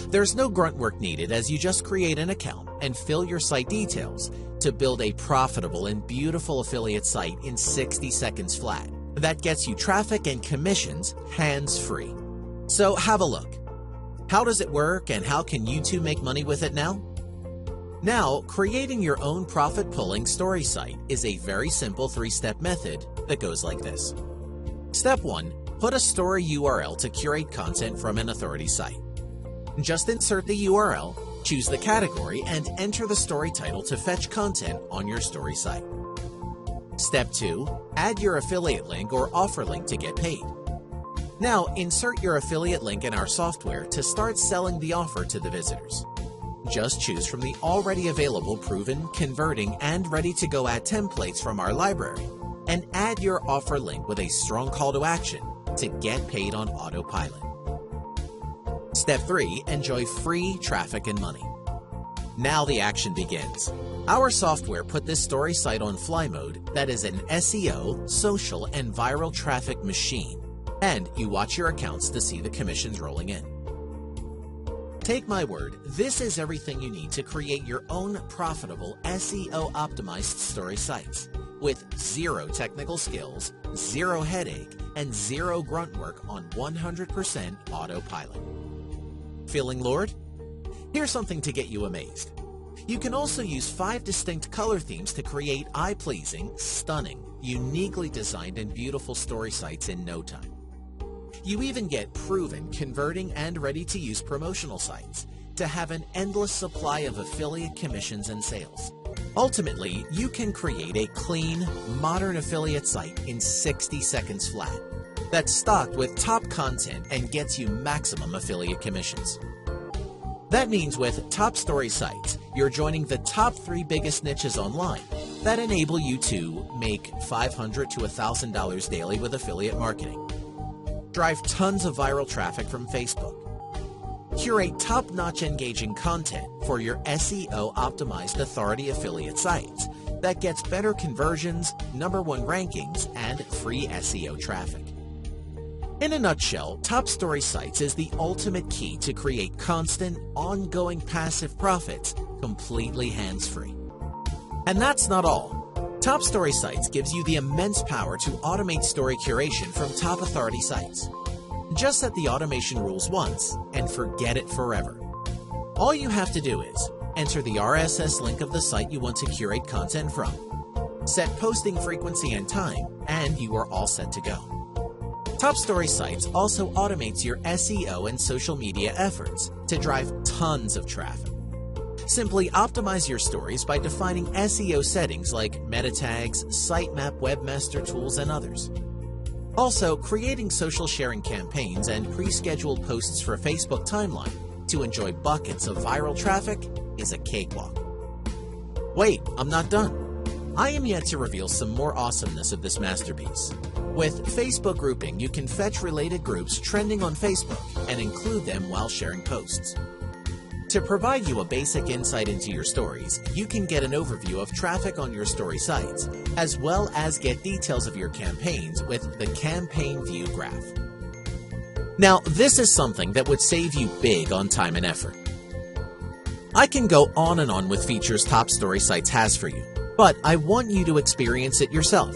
There's no grunt work needed, as you just create an account and fill your site details to build a profitable and beautiful affiliate site in 60 seconds flat. That gets you traffic and commissions hands-free. So have a look. How does it work, and how can you too make money with it now? Now, creating your own profit-pulling story site is a very simple 3-step method that goes like this. Step 1. Put a story URL to curate content from an authority site. Just insert the URL, choose the category, and enter the story title to fetch content on your story site. Step 2. Add your affiliate link or offer link to get paid. Now, insert your affiliate link in our software to start selling the offer to the visitors. Just choose from the already available proven, converting, and ready-to-go ad templates from our library, and add your offer link with a strong call to action to get paid on autopilot. Step 3. Enjoy free traffic and money. Now the action begins. Our software put this story site on fly mode that is an SEO, social, and viral traffic machine, and you watch your accounts to see the commissions rolling in. Take my word, this is everything you need to create your own profitable SEO-optimized story sites with 0 technical skills, 0 headache, and 0 grunt work on 100% autopilot. Feeling lured? Here's something to get you amazed. You can also use 5 distinct color themes to create eye-pleasing, stunning, uniquely designed and beautiful story sites in no time. You even get proven, converting, and ready-to-use promotional sites to have an endless supply of affiliate commissions and sales. Ultimately, you can create a clean, modern affiliate site in 60 seconds flat that's stocked with top content and gets you maximum affiliate commissions. That means with TopStorySites, you're joining the top 3 biggest niches online that enable you to make $500 to $1,000 daily with affiliate marketing, drive tons of viral traffic from Facebook, curate top-notch engaging content for your SEO-optimized authority affiliate sites that gets better conversions, #1 rankings, and free SEO traffic. In a nutshell, TopStorySites is the ultimate key to create constant, ongoing passive profits completely hands-free. And that's not all. TopStorySites gives you the immense power to automate story curation from top authority sites. Just set the automation rules once and forget it forever. All you have to do is enter the RSS link of the site you want to curate content from, set posting frequency and time, and you are all set to go. TopStorySites also automates your SEO and social media efforts to drive tons of traffic. Simply optimize your stories by defining SEO settings like meta tags, sitemap, webmaster tools, and others. Also, creating social sharing campaigns and pre-scheduled posts for Facebook timeline to enjoy buckets of viral traffic is a cakewalk. Wait, I'm not done. I am yet to reveal some more awesomeness of this masterpiece. With Facebook grouping, you can fetch related groups trending on Facebook and include them while sharing posts. To provide you a basic insight into your stories, you can get an overview of traffic on your story sites, as well as get details of your campaigns with the Campaign View graph. Now, this is something that would save you big on time and effort. I can go on and on with features TopStorySites has for you, but I want you to experience it yourself.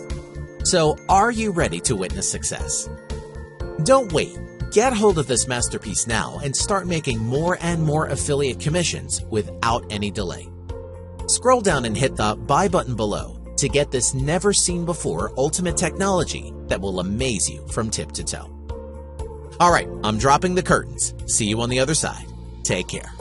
So, are you ready to witness success? Don't wait. Get hold of this masterpiece now and start making more and more affiliate commissions without any delay. Scroll down and hit the Buy button below to get this never-seen-before ultimate technology that will amaze you from tip to toe. All right, I'm dropping the curtains. See you on the other side. Take care.